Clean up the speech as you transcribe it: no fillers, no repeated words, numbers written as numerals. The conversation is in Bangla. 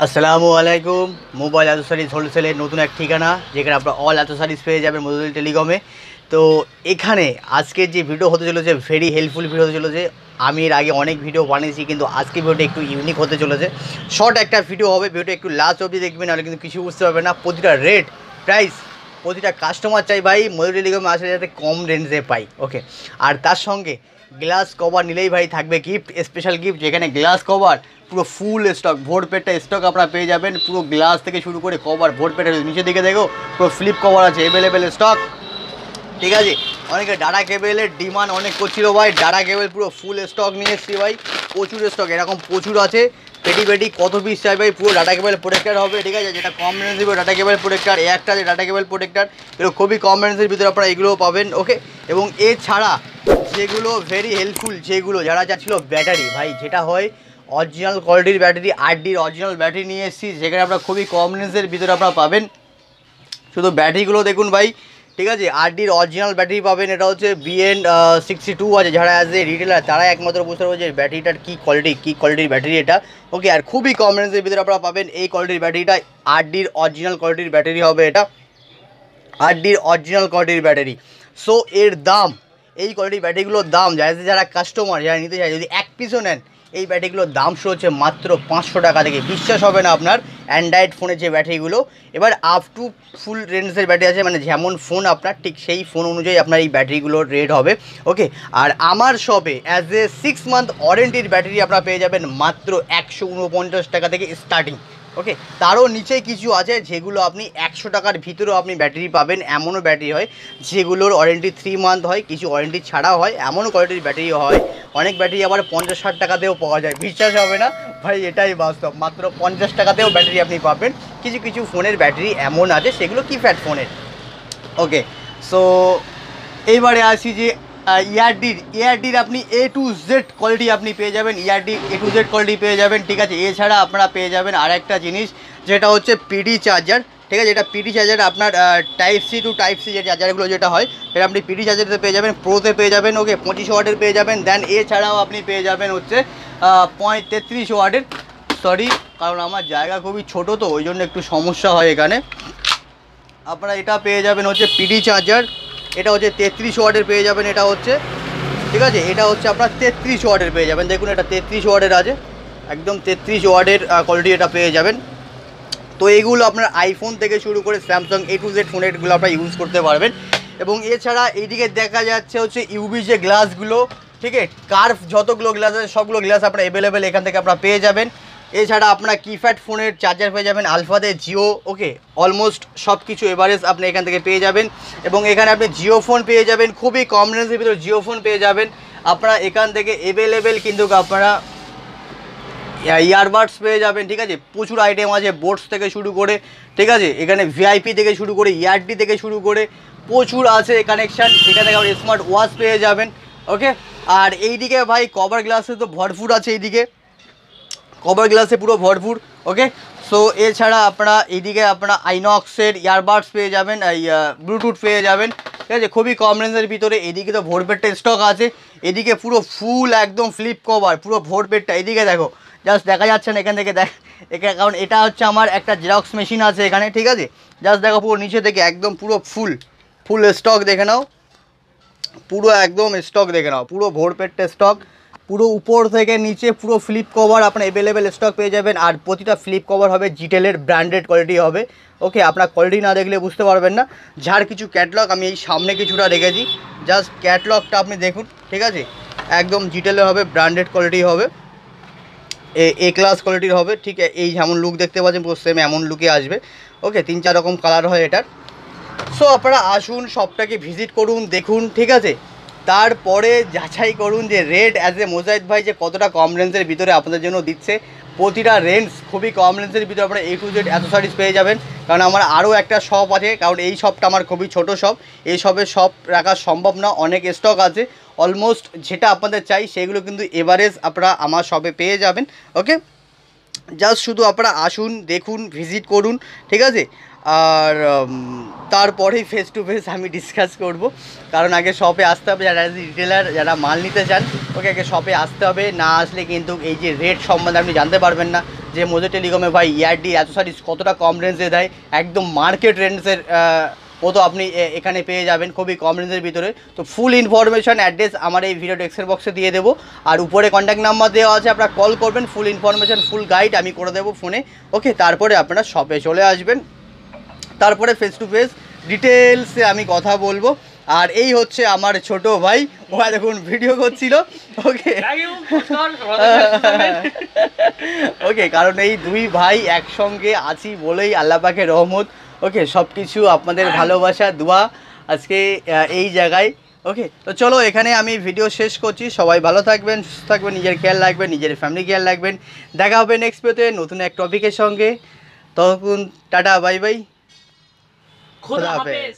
আসসালামু আলাইকুম। মোবাইল অ্যাক্সেসরিজ হোলসেলের নতুন এক ঠিকানা, যেখানে আপনারা অল অ্যাক্সেসরিজ পেয়ে যাবেন মধুদিল টেলিকমে। তো এখানে আজকের যে ভিডিও হতে চলেছে ভেরি হেল্পফুল ভিডিও হতে চলেছে। আমি এর আগে অনেক ভিডিও বানিয়েছি, কিন্তু আজকে ভিডিওটা একটু ইউনিক হতে চলেছে। শর্ট একটা ভিডিও হবে, ভিডিওটা একটু লাস্ট অবধি দেখবেন, নাহলে কিন্তু কিছু বুঝতে পারবে না। প্রতিটা রেট, প্রাইস, প্রতিটা কাস্টমার চাই ভাই মধুদিল টেলিকমে আসলে যাতে কম রেঞ্জে পাই। ওকে, আর তার সঙ্গে গ্লাস কভার নিলেই ভাই থাকবে গিফট, স্পেশাল গিফট, যেখানে গ্লাস কভার পুরো ফুল স্টক, ভোরপেটটা স্টক আপনারা পেয়ে যাবেন। পুরো গ্লাস থেকে শুরু করে কভার, ভোরপেটের নিচের দিকে দেখো পুরো ফ্লিপ কভার আছে, অ্যাভেলেবেল স্টক। ঠিক আছে, অনেকে ডাটা কেবেলের ডিমান্ড অনেক করছিল ভাই, ডাটা কেবেল পুরো ফুল স্টক নিয়ে এসেছি ভাই, প্রচুর স্টক, এরকম প্রচুর আছে। পেটি পেটি কত পিস চাই ভাই, পুরো ডাটা কেবেল প্রোটেক্টার হবে। ঠিক আছে, যেটা কম রেঞ্জ দিবে ডাটা কেবেল প্রোটেক্টার, একটা যে ডাটা কেবেল প্রোটেক্টার, এগুলো খুবই কম রেঞ্জের ভিতরে আপনারা এগুলোও পাবেন। ওকে, এবং এছাড়া যেগুলো ভেরি হেল্পফুল, যেগুলো যারা যাচ্ছিল ব্যাটারি ভাই, যেটা হয় অরিজিনাল কোয়ালিটির ব্যাটারি, 8Dর অরিজিনাল ব্যাটারি নিয়ে এসেছি, যেখানে আপনারা খুবই কম রেঞ্জের ভিতরে আপনারা পাবেন। শুধু ব্যাটারিগুলো দেখুন ভাই, ঠিক আছে, 8Dর অরিজিনাল ব্যাটারি পাবেন। এটা হচ্ছে BN62 আছে, যারা অ্যাজ এ রিটেলার তারা একমাত্র বুঝতে পারবে যে ব্যাটারিটার কী কোয়ালিটির ব্যাটারি এটা। ওকে, আর খুবই কম রেঞ্জের ভিতরে আপনারা পাবেন এই কোয়ালিটির ব্যাটারিটা। 8Dর অরিজিনাল কোয়ালিটির ব্যাটারি হবে এটা, 8Dর অরিজিনাল কোয়ালিটির ব্যাটারি। সো এর দাম, এই কোয়ালিটির ব্যাটারিগুলোর দাম যারা কাস্টমার যারা নিতে চায়, যদি এক পিসও নেন, এই ব্যাটারিগুলোর দাম শুরু হচ্ছে মাত্র 500 টাকা থেকে। বিশ্বাস হবে না আপনার, অ্যান্ড্রয়েড ফোনের যে ব্যাটারিগুলো, এবার আপ টু ফুল রেঞ্জের ব্যাটারি আছে, মানে যেমন ফোন আপনার ঠিক সেই ফোন অনুযায়ী আপনার এই ব্যাটারিগুলোর রেট হবে। ওকে, আর আমার শপে অ্যাজ এ 6 মান্থ ওয়ারেন্টির ব্যাটারি আপনারা পেয়ে যাবেন মাত্র 149 টাকা থেকে স্টার্টিং। ওকে, তারও নিচে কিছু আছে যেগুলো আপনি 100 টাকার ভিতরেও আপনি ব্যাটারি পাবেন। এমনও ব্যাটারি হয় যেগুলোর ওয়ারেন্টি 3 মান্থ হয়, কিছু ওয়ারেন্টি ছাড়াও হয়, এমনও কোয়ালিটির ব্যাটারিও হয়। অনেক ব্যাটারি আবার 50-60 টাকাতেও পাওয়া যায়। বিশ্বাস হবে না ভাই, এটাই বাস্তব, মাত্র 50 টাকাতেও ব্যাটারি আপনি পাবেন। কিছু কিছু ফোনের ব্যাটারি এমন আছে সেগুলো কিপ্যাড ফোনের। ওকে, সো এইবারে আসি যে ইয়ারডির আপনি A to Z কোয়ালিটি আপনি পেয়ে যাবেন, ইয়ারডি A to Z কোয়ালিটি পেয়ে যাবেন। ঠিক আছে, এছাড়া আপনারা পেয়ে যাবেন আর একটা জিনিস, যেটা হচ্ছে পিডি চার্জার। ঠিক আছে, এটা পিডি চার্জার আপনার Type-C to Type-C যে চার্জারগুলো যেটা হয়, সেটা আপনি পিডি চার্জারতে পেয়ে যাবেন, প্রোতে পেয়ে যাবেন। ওকে, 25 ওয়াটের পেয়ে যাবেন। দেন এছাড়াও আপনি পেয়ে যাবেন হচ্ছে 33 ওয়াটের। সরি, কারণ আমার জায়গা খুবই ছোট, তো ওই জন্য একটু সমস্যা হয় এখানে। আপনারা এটা পেয়ে যাবেন হচ্ছে পিডি চার্জার, এটা হচ্ছে 33 ওয়াটের পেয়ে যাবেন। এটা হচ্ছে, ঠিক আছে, এটা হচ্ছে আপনার 33 ওয়াটের পেয়ে যাবেন। দেখুন, এটা 33 ওয়াটের আছে, একদম 33 ওয়াটের কোয়ালিটি এটা পেয়ে যাবেন। তো এইগুলো আপনার আইফোন থেকে শুরু করে স্যামসাং A to Z ফোনেরগুলো আপনারা ইউজ করতে পারবেন। এবং এছাড়া এইদিকে দেখা যাচ্ছে হচ্ছে ইউভি যে গ্লাসগুলো, ঠিক আছে, কার্ভ যতগুলো গ্লাস আছে সবগুলো গ্লাস আপনার অ্যাভেলেবেল এখান থেকে আপনারা পেয়ে যাবেন। এছাড়া আপনার কিপ্যাড ফোনের চার্জার পেয়ে যাবেন আলফাতে, জিও। ওকে, অলমোস্ট সব কিছু এভারেজ আপনি এখান থেকে পেয়ে যাবেন। এবং এখানে আপনি জিও ফোন পেয়ে যাবেন, খুবই কম রেঞ্জের ভিতরে জিও ফোন পেয়ে যাবেন আপনারা এখান থেকে অ্যাভেলেবেল। কিন্তু আপনারা ইয়ারবাডস পেয়ে যাবেন। ঠিক আছে, প্রচুর আইটেম আছে, বোটস থেকে শুরু করে, ঠিক আছে, এখানে ভিআইপি থেকে শুরু করে, ইয়ারডি থেকে শুরু করে প্রচুর আছে কানেকশান। এখান থেকে আপনি স্মার্ট ওয়াচ পেয়ে যাবেন। ওকে, আর এইদিকে ভাই কভার গ্লাসে তো ভরপুর আছে, এইদিকে কভার গ্লাসে পুরো ভরপুর। ওকে, সো এছাড়া আপনারা এইদিকে আপনারা আইনক্সের ইয়ারবাডস পেয়ে যাবেন, ব্লুটুথ পেয়ে যাবেন। ঠিক আছে, খুবই কম রেঞ্জের ভিতরে। এদিকে তো ভোরপেটটা স্টক আছে, এদিকে পুরো ফুল একদম ফ্লিপ কভার, পুরো ভোরপেটটা। এদিকে দেখো, জাস্ট দেখা যাচ্ছে না এখান থেকে এখানে, কারণ এটা হচ্ছে আমার একটা জেরক্স মেশিন আছে এখানে। ঠিক আছে, জাস্ট দেখো পুরো নিচে থেকে একদম পুরো ফুল স্টক দেখে নাও, পুরো একদম স্টক দেখে নাও, পুরো ভোরপেটটা স্টক, পুরো উপর থেকে নিচে পুরো ফ্লিপ কভার আপনার অ্যাভেলেবেল স্টক পেয়ে যাবেন। আর প্রতিটা ফ্লিপ কভার হবে জিটেলের ব্র্যান্ডেড কোয়ালিটি হবে। ওকে, আপনার কোয়ালিটি না দেখলে বুঝতে পারবেন না। যার কিছু ক্যাটলগ আমি এই সামনে কিছুটা রেখেছি, জাস্ট ক্যাটলগটা আপনি দেখুন। ঠিক আছে, একদম জিটেলের হবে, ব্র্যান্ডেড কোয়ালিটি হবে, এ ক্লাস কোয়ালিটির হবে। ঠিক এই যেমন লুক দেখতে পাচ্ছেন পুরো সেম এমন লুকে আসবে। ওকে, 3-4 রকম কালার হয় এটার। সো আপনারা আসুন, শপটাকে ভিজিট করুন, দেখুন। ঠিক আছে, তারপরে যাচাই করুন যে রেট অ্যাজ এ মোজাহিদ ভাই যে কতটা কম রেঞ্জের ভিতরে আপনাদের জন্য দিচ্ছে। প্রতিটা রেঞ্জ খুবই কম রেঞ্জের ভিতরে আপনারা A to Z অ্যাক্সেসরিজ পেয়ে যাবেন। কারণ আমার আরও একটা শপ আছে, কারণ এই শপটা আমার খুবই ছোট শপ, এই শপে সব রাখা সম্ভব না, অনেক স্টক আছে। অলমোস্ট যেটা আপনাদের চাই সেগুলো কিন্তু এভারেজ আপনারা আমার শপে পেয়ে যাবেন। ওকে, জাস্ট শুধু আপনারা আসুন, দেখুন, ভিজিট করুন। ঠিক আছে, আর তারপরেই ফেস টু ফেস আমি ডিসকাস করব, কারণ আগে শপে আসতে হবে। যারা রিটেলার, যারা মাল নিতে চান, ওকে, আগে শপে আসতে হবে। না আসলে কিন্তু এই যে রেট সম্বন্ধে আপনি জানতে পারবেন না। যে মোজো টেলিকমে ভাই ইয়ারডি অ্যাক্সেসরিজ কতটা কম রেঞ্জে দেয়, একদম মার্কেট রেঞ্জের মতো আপনি এখানে পেয়ে যাবেন খুবই কম রেঞ্জের ভিতরে। তো ফুল ইনফরমেশন অ্যাড্রেস আমার এই ভিডিও ডেসক্রিপশন বক্সে দিয়ে দেবো, আর উপরে কন্ট্যাক্ট নাম্বার দেওয়া আছে, আপনারা কল করবেন, ফুল ইনফরমেশন ফুল গাইড আমি করে দেবো ফোনে। ওকে, তারপরে আপনারা শপে চলে আসবেন, তারপরে ফেস টু ফেস ডিটেলসে আমি কথা বলবো। আর এই হচ্ছে আমার ছোট ভাই, ও দেখুন ভিডিও করছিল। ওকে ওকে, কারণ এই দুই ভাই একসঙ্গে আছি বলেই আল্লাহ পাকের রহমত। ওকে, সব কিছু আপনাদের ভালোবাসা দোয়া আজকে এই জায়গায়। ওকে, তো চলো এখানে আমি ভিডিও শেষ করছি। সবাই ভালো থাকবেন, সুস্থ থাকবেন, নিজের খেয়াল রাখবেন, নিজের ফ্যামিলি খেয়াল রাখবেন। দেখা হবে নেক্সট ভিডিওতে নতুন এক টপিকের সঙ্গে। তখন টাটা বাই বাই, খোদা হাফেজ।